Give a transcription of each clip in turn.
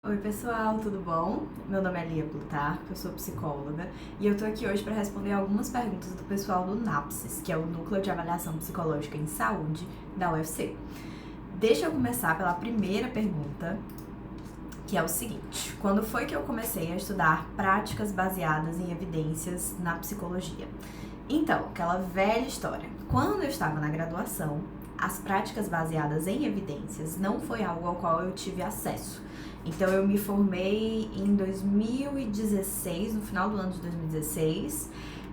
Oi pessoal, tudo bom? Meu nome é Lia Plutarco, eu sou psicóloga e eu tô aqui hoje para responder algumas perguntas do pessoal do NAPSIS, que é o Núcleo de Avaliação Psicológica em Saúde da UFC. Deixa eu começar pela primeira pergunta, que é o seguinte: quando foi que eu comecei a estudar práticas baseadas em evidências na psicologia? Então, aquela velha história. Quando eu estava na graduação, as práticas baseadas em evidências não foi algo ao qual eu tive acesso. Então, eu me formei em 2016, no final do ano de 2016,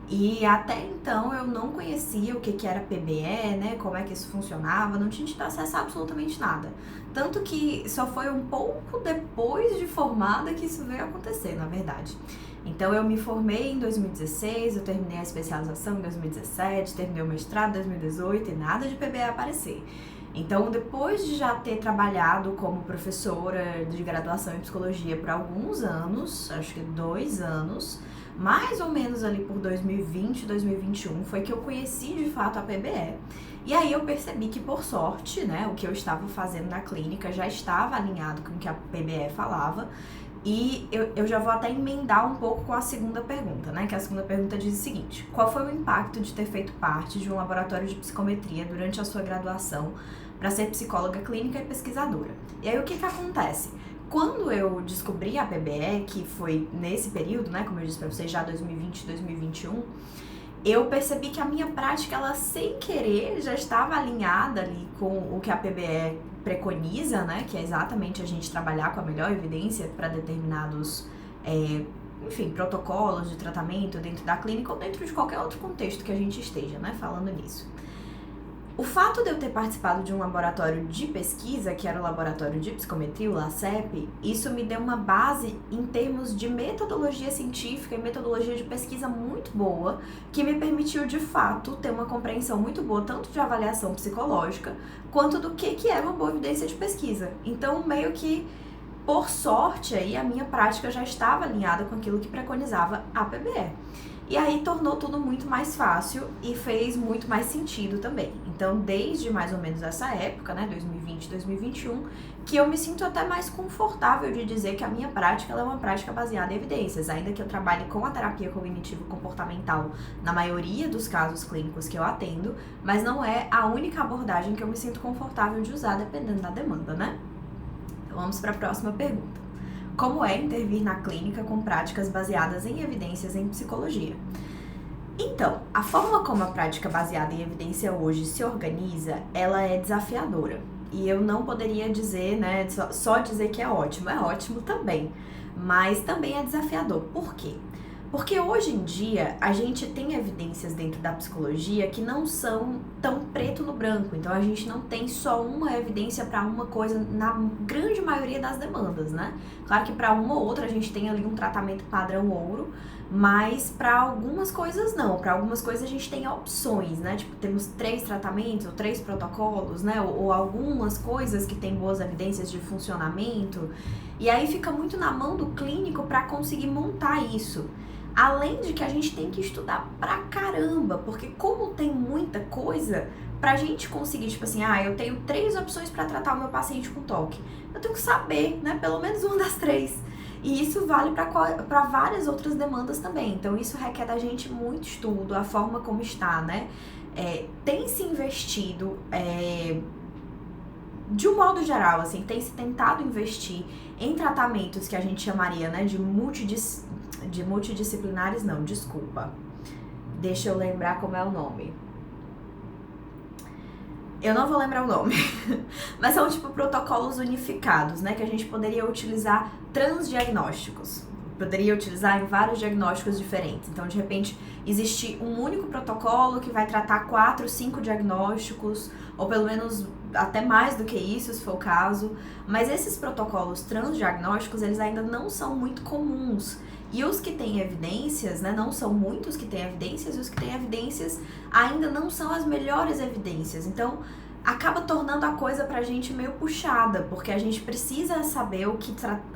e até então eu não conhecia o que era PBE, né, como é que isso funcionava, não tinha tido acesso a absolutamente nada. Tanto que só foi um pouco depois de formada que isso veio acontecer, na verdade. Então, eu me formei em 2016, eu terminei a especialização em 2017, terminei o mestrado em 2018 e nada de PBE aparecer. Então, depois de já ter trabalhado como professora de graduação em psicologia por alguns anos, acho que 2 anos, mais ou menos ali por 2020, 2021, foi que eu conheci de fato a PBE. E aí eu percebi que, por sorte, né, o que eu estava fazendo na clínica já estava alinhado com o que a PBE falava. E eu já vou até emendar um pouco com a segunda pergunta, né? Que a segunda pergunta diz o seguinte: qual foi o impacto de ter feito parte de um laboratório de psicometria durante a sua graduação para ser psicóloga clínica e pesquisadora? E aí o que acontece? Quando eu descobri a PBE, que foi nesse período, né? Como eu disse para vocês, já 2020, 2021, eu percebi que a minha prática, ela sem querer, já estava alinhada ali com o que a PBE preconiza, né, que é exatamente a gente trabalhar com a melhor evidência para determinados, protocolos de tratamento dentro da clínica ou dentro de qualquer outro contexto que a gente esteja, né, falando nisso. O fato de eu ter participado de um laboratório de pesquisa, que era o laboratório de psicometria, o LACEP, isso me deu uma base em termos de metodologia científica e metodologia de pesquisa muito boa, que me permitiu, de fato, ter uma compreensão muito boa, tanto de avaliação psicológica, quanto do que é uma boa evidência de pesquisa. Então, meio que, por sorte, aí, a minha prática já estava alinhada com aquilo que preconizava a PBE. E aí tornou tudo muito mais fácil e fez muito mais sentido também. Então, desde mais ou menos essa época, né, 2020, 2021, que eu me sinto até mais confortável de dizer que a minha prática ela é uma prática baseada em evidências, ainda que eu trabalhe com a terapia cognitivo-comportamental na maioria dos casos clínicos que eu atendo, mas não é a única abordagem que eu me sinto confortável de usar dependendo da demanda, né? Então, vamos para a próxima pergunta. Como é intervir na clínica com práticas baseadas em evidências em psicologia? Então, a forma como a prática baseada em evidência hoje se organiza, ela é desafiadora. E eu não poderia dizer, né, só dizer que é ótimo também, mas também é desafiador. Por quê? Porque hoje em dia a gente tem evidências dentro da psicologia que não são tão preto no branco, então a gente não tem só uma evidência para uma coisa na grande maioria das demandas, né? Claro que para uma ou outra a gente tem ali um tratamento padrão ouro, mas para algumas coisas não, para algumas coisas a gente tem opções, né? Tipo, temos 3 tratamentos ou 3 protocolos, né? Ou algumas coisas que têm boas evidências de funcionamento, e aí fica muito na mão do clínico para conseguir montar isso. Além de que a gente tem que estudar pra caramba, porque como tem muita coisa, pra gente conseguir, tipo assim, eu tenho 3 opções pra tratar o meu paciente com toque. Eu tenho que saber, né, pelo menos uma das 3. E isso vale pra várias outras demandas também. Então isso requer da gente muito estudo, a forma como está, né? Tem se investido, de um modo geral, assim, tem se tentado investir em tratamentos que a gente chamaria, né, de multidisciplinares, não, desculpa. Deixa eu lembrar como é o nome. Eu não vou lembrar o nome, mas são tipo protocolos unificados, né, que a gente poderia utilizar transdiagnósticos. Poderia utilizar em vários diagnósticos diferentes. Então, de repente, existe um único protocolo que vai tratar 4, 5 diagnósticos, ou pelo menos até mais do que isso, se for o caso. Mas esses protocolos transdiagnósticos, eles ainda não são muito comuns. E os que têm evidências, né, não são muitos que têm evidências, e os que têm evidências ainda não são as melhores evidências. Então, acaba tornando a coisa pra gente meio puxada, porque a gente precisa saber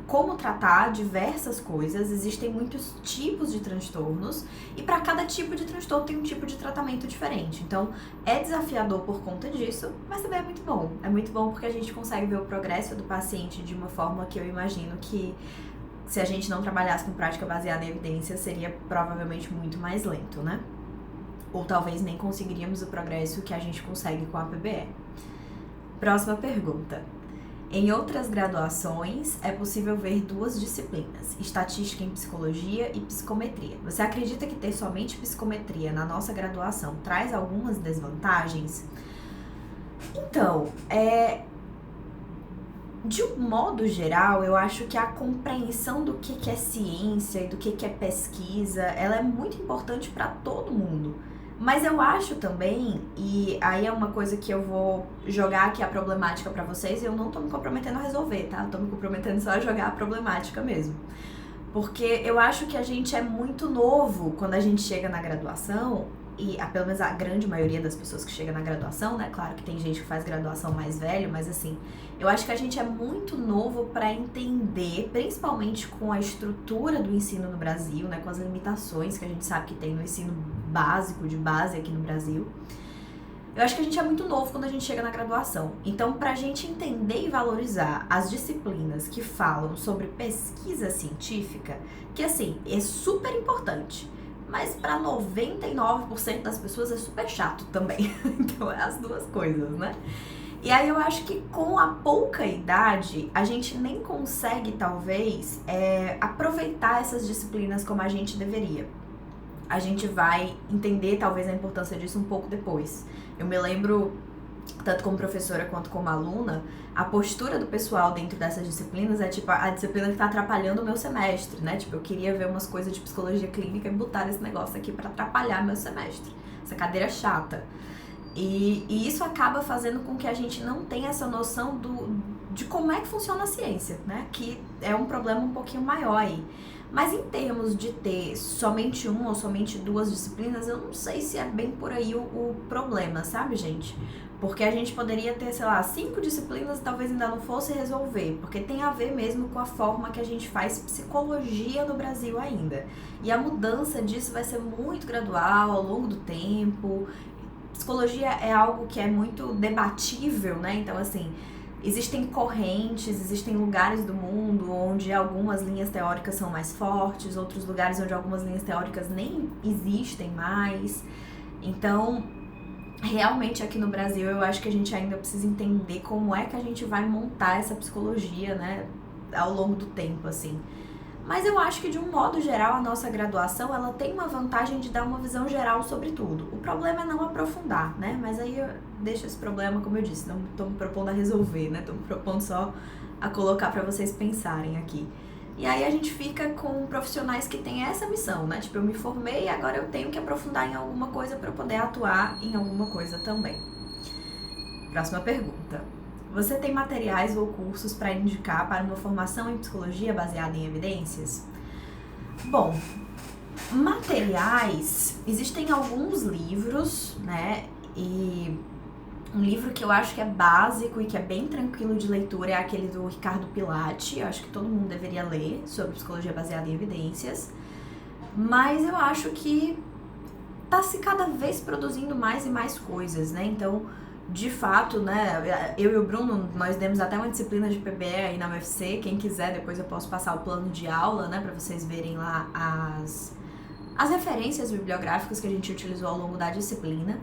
como tratar diversas coisas, existem muitos tipos de transtornos, e para cada tipo de transtorno tem um tipo de tratamento diferente. Então, é desafiador por conta disso, mas também é muito bom. É muito bom porque a gente consegue ver o progresso do paciente de uma forma que eu imagino que, se a gente não trabalhasse com prática baseada em evidência, seria provavelmente muito mais lento, né? Ou talvez nem conseguiríamos o progresso que a gente consegue com a PBE. Próxima pergunta. Em outras graduações, é possível ver 2 disciplinas, estatística em psicologia e psicometria. Você acredita que ter somente psicometria na nossa graduação traz algumas desvantagens? Então, de um modo geral, eu acho que a compreensão do que é ciência e do que é pesquisa, ela é muito importante para todo mundo. Mas eu acho também, e aí é uma coisa que eu vou jogar aqui a problemática pra vocês, e eu não tô me comprometendo a resolver, tá? Eu tô me comprometendo só a jogar a problemática mesmo. Porque eu acho que a gente é muito novo quando a gente chega na graduação, e pelo menos a grande maioria das pessoas que chega na graduação, né? Claro que tem gente que faz graduação mais velho, mas assim, eu acho que a gente é muito novo para entender, principalmente com a estrutura do ensino no Brasil, né? Com as limitações que a gente sabe que tem no ensino básico, de base aqui no Brasil. Eu acho que a gente é muito novo quando a gente chega na graduação. Então, pra gente entender e valorizar as disciplinas que falam sobre pesquisa científica, que assim, é super importante, mas para 99% das pessoas é super chato também. Então é as duas coisas, né? E aí eu acho que com a pouca idade, a gente nem consegue, talvez, aproveitar essas disciplinas como a gente deveria. A gente vai entender, talvez, a importância disso um pouco depois. Eu me lembro, tanto como professora quanto como aluna, a postura do pessoal dentro dessas disciplinas é tipo a disciplina que tá atrapalhando o meu semestre, né? Tipo, eu queria ver umas coisas de psicologia clínica e botar esse negócio aqui pra atrapalhar meu semestre. Essa cadeira chata. E isso acaba fazendo com que a gente não tenha essa noção de como é que funciona a ciência, né? Que é um problema um pouquinho maior aí. Mas em termos de ter somente uma ou somente 2 disciplinas, eu não sei se é bem por aí o problema, sabe, gente? Porque a gente poderia ter, sei lá, 5 disciplinas e talvez ainda não fosse resolver, porque tem a ver mesmo com a forma que a gente faz psicologia no Brasil ainda. E a mudança disso vai ser muito gradual, ao longo do tempo. Psicologia é algo que é muito debatível, né? Então, assim, existem correntes, existem lugares do mundo onde algumas linhas teóricas são mais fortes, outros lugares onde algumas linhas teóricas nem existem mais. Então, realmente aqui no Brasil eu acho que a gente ainda precisa entender como é que a gente vai montar essa psicologia, né, ao longo do tempo, assim. Mas eu acho que, de um modo geral, a nossa graduação, ela tem uma vantagem de dar uma visão geral sobre tudo. O problema é não aprofundar, né? Mas aí eu deixo esse problema, como eu disse, não tô me propondo a resolver, né? Tô me propondo só a colocar pra vocês pensarem aqui. E aí a gente fica com profissionais que têm essa missão, né? Tipo, eu me formei e agora eu tenho que aprofundar em alguma coisa pra eu poder atuar em alguma coisa também. Próxima pergunta. Você tem materiais ou cursos para indicar para uma formação em psicologia baseada em evidências? Bom, materiais, existem alguns livros, né? E um livro que eu acho que é básico e que é bem tranquilo de leitura é aquele do Ricardo Pilati. Eu acho que todo mundo deveria ler sobre psicologia baseada em evidências. Mas eu acho que tá se cada vez produzindo mais e mais coisas, né? Então, de fato, né, eu e o Bruno, nós demos até uma disciplina de PBE aí na UFC. Quem quiser, depois eu posso passar o plano de aula, né, pra vocês verem lá as referências bibliográficas que a gente utilizou ao longo da disciplina.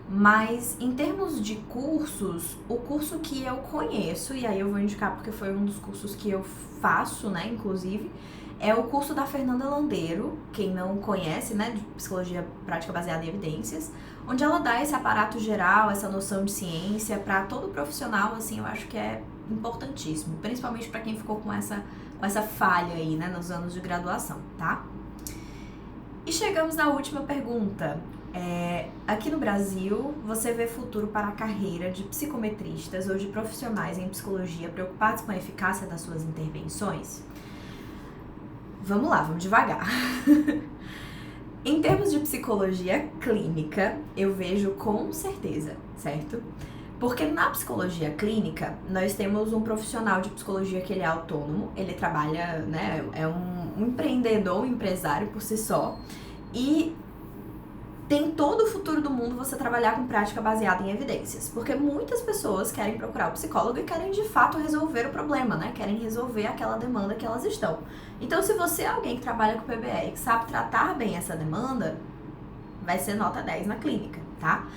Mas, em termos de cursos, o curso que eu conheço, e aí eu vou indicar porque foi um dos cursos que eu faço, né, inclusive, é o curso da Fernanda Landeiro, quem não conhece, né, de psicologia prática baseada em evidências, onde ela dá esse aparato geral, essa noção de ciência para todo profissional, assim, eu acho que é importantíssimo, principalmente para quem ficou com essa falha aí, né, nos anos de graduação, tá? E chegamos na última pergunta. Aqui no Brasil, você vê futuro para a carreira de psicometristas ou de profissionais em psicologia preocupados com a eficácia das suas intervenções? Vamos lá, vamos devagar. Em termos de psicologia clínica, eu vejo com certeza, certo? Porque na psicologia clínica, nós temos um profissional de psicologia que ele é autônomo, ele trabalha, né, é um empreendedor, um empresário por si só, e tem todo o futuro do mundo você trabalhar com prática baseada em evidências, porque muitas pessoas querem procurar o psicólogo e querem de fato resolver o problema, né, querem resolver aquela demanda que elas estão. Então, se você é alguém que trabalha com PBE e que sabe tratar bem essa demanda, vai ser nota 10 na clínica, tá?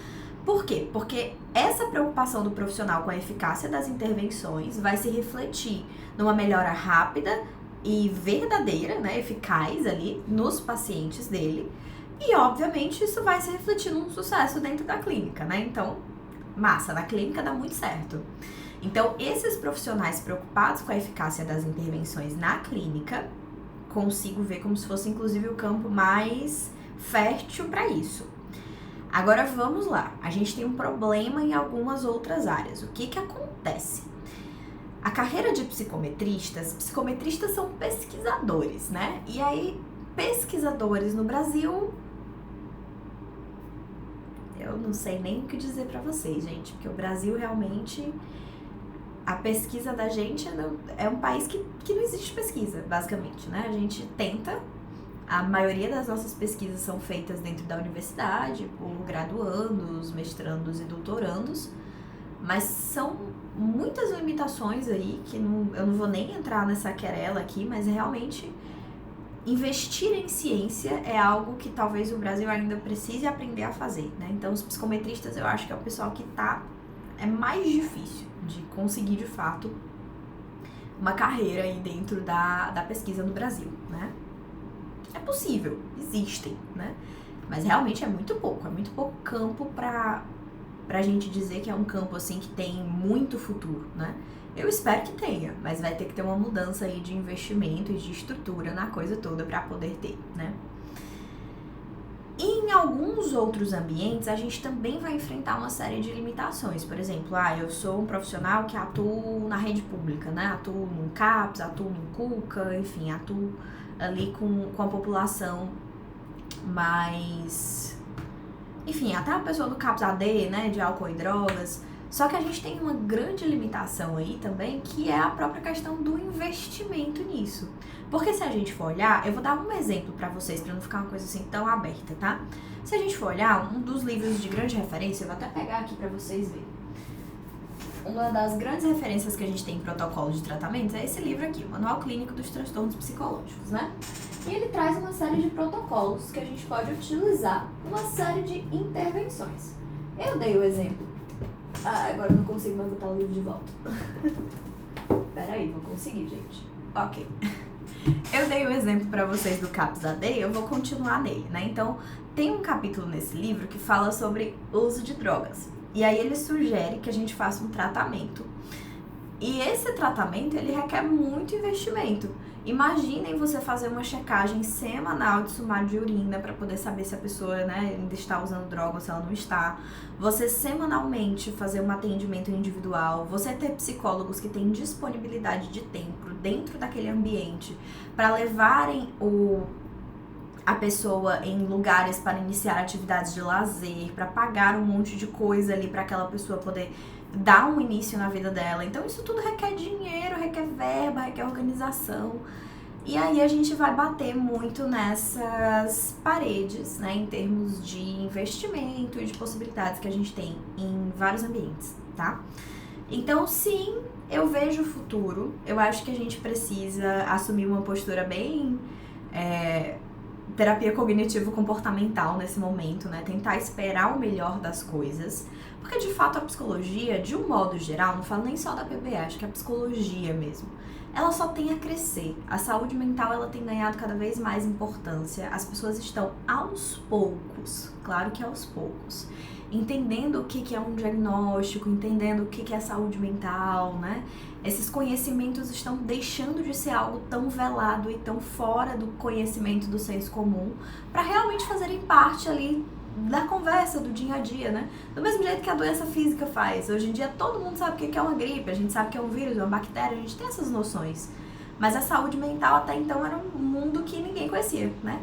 Por quê? Porque essa preocupação do profissional com a eficácia das intervenções vai se refletir numa melhora rápida e verdadeira, né, eficaz ali nos pacientes dele. E, obviamente, isso vai se refletir num sucesso dentro da clínica, né? Então, massa, na clínica dá muito certo. Então, esses profissionais preocupados com a eficácia das intervenções na clínica, consigo ver como se fosse, inclusive, o campo mais fértil para isso. Agora vamos lá, a gente tem um problema em algumas outras áreas. O que acontece? A carreira de psicometristas são pesquisadores, né? E aí, pesquisadores no Brasil, eu não sei nem o que dizer pra vocês, gente, porque o Brasil realmente, a pesquisa da gente é um país que não existe pesquisa, basicamente, né? A gente tenta. A maioria das nossas pesquisas são feitas dentro da universidade, por graduandos, mestrandos e doutorandos, mas são muitas limitações aí, que eu não vou nem entrar nessa querela aqui, mas realmente investir em ciência é algo que talvez o Brasil ainda precise aprender a fazer, né? Então, os psicometristas eu acho que é o pessoal que é mais difícil de conseguir, de fato, uma carreira aí dentro da pesquisa no Brasil, né? É possível, existem, né? Mas realmente é muito pouco campo pra gente dizer que é um campo assim que tem muito futuro, né? Eu espero que tenha, mas vai ter que ter uma mudança aí de investimento e de estrutura na coisa toda pra poder ter, né? Em alguns outros ambientes, a gente também vai enfrentar uma série de limitações. Por exemplo, eu sou um profissional que atuo na rede pública, né? Atuo no CAPS, atuo no CUCA, enfim, atuo ali com a população mais... Enfim, até a pessoa do CAPS-AD, né, de álcool e drogas. Só que a gente tem uma grande limitação aí também, que é a própria questão do investimento nisso. Porque se a gente for olhar, eu vou dar um exemplo pra vocês, pra não ficar uma coisa assim tão aberta, tá? Se a gente for olhar, um dos livros de grande referência, eu vou até pegar aqui pra vocês verem. Uma das grandes referências que a gente tem em protocolo de tratamentos é esse livro aqui, o Manual Clínico dos Transtornos Psicológicos, né? E ele traz uma série de protocolos que a gente pode utilizar, uma série de intervenções. Eu dei o exemplo. Agora eu não consigo mais botar o livro de volta. Peraí, vou conseguir, gente. Ok. Eu dei o exemplo pra vocês do CAPS-AD, eu vou continuar nele, né? Então, tem um capítulo nesse livro que fala sobre o uso de drogas. E aí ele sugere que a gente faça um tratamento. E esse tratamento, ele requer muito investimento. Imaginem você fazer uma checagem semanal de sumário de urina para poder saber se a pessoa, né, ainda está usando droga ou se ela não está. Você semanalmente fazer um atendimento individual. Você ter psicólogos que têm disponibilidade de tempo dentro daquele ambiente para levarem a pessoa em lugares para iniciar atividades de lazer, para pagar um monte de coisa ali para aquela pessoa poder dar um início na vida dela. Então isso tudo requer dinheiro, requer verba, requer organização. E aí a gente vai bater muito nessas paredes, né, em termos de investimento e de possibilidades que a gente tem em vários ambientes, tá? Então, sim, eu vejo o futuro. Eu acho que a gente precisa assumir uma postura bem... terapia cognitivo-comportamental nesse momento, né? Tentar esperar o melhor das coisas. Porque, de fato, a psicologia, de um modo geral, não falo nem só da PBE, acho que a psicologia mesmo, ela só tem a crescer. A saúde mental, ela tem ganhado cada vez mais importância. As pessoas estão aos poucos, claro que aos poucos, entendendo o que é um diagnóstico, entendendo o que é saúde mental, né? Esses conhecimentos estão deixando de ser algo tão velado e tão fora do conhecimento do senso comum para realmente fazerem parte ali da conversa, do dia a dia, né? Do mesmo jeito que a doença física faz. Hoje em dia todo mundo sabe o que é uma gripe, a gente sabe que é um vírus, uma bactéria, a gente tem essas noções. Mas a saúde mental até então era um mundo que ninguém conhecia, né?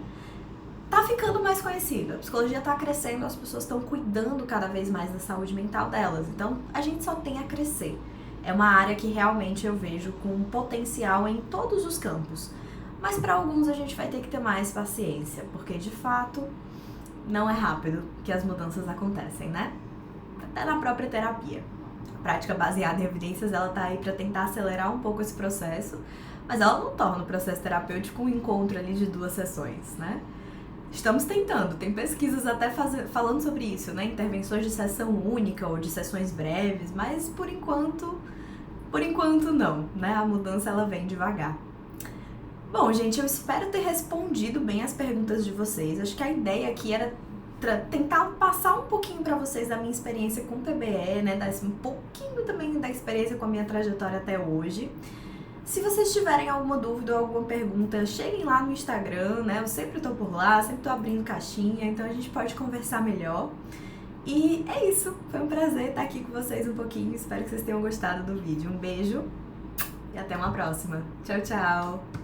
tá ficando mais conhecida. A psicologia tá crescendo, as pessoas estão cuidando cada vez mais da saúde mental delas. Então, a gente só tem a crescer. É uma área que realmente eu vejo com potencial em todos os campos. Mas para alguns a gente vai ter que ter mais paciência, porque de fato não é rápido que as mudanças acontecem, né? Até na própria terapia. A prática baseada em evidências, ela tá aí para tentar acelerar um pouco esse processo, mas ela não torna o processo terapêutico um encontro ali de 2 sessões, né? Estamos tentando, tem pesquisas até falando sobre isso, né? Intervenções de sessão única ou de sessões breves, mas por enquanto não, né? A mudança ela vem devagar. Bom, gente, eu espero ter respondido bem as perguntas de vocês. Acho que a ideia aqui era tentar passar um pouquinho para vocês da minha experiência com TBE, né? Dar um pouquinho também da experiência com a minha trajetória até hoje. Se vocês tiverem alguma dúvida ou alguma pergunta, cheguem lá no Instagram, né? Eu sempre tô por lá, sempre tô abrindo caixinha, então a gente pode conversar melhor. E é isso, foi um prazer estar aqui com vocês um pouquinho, espero que vocês tenham gostado do vídeo. Um beijo e até uma próxima. Tchau, tchau!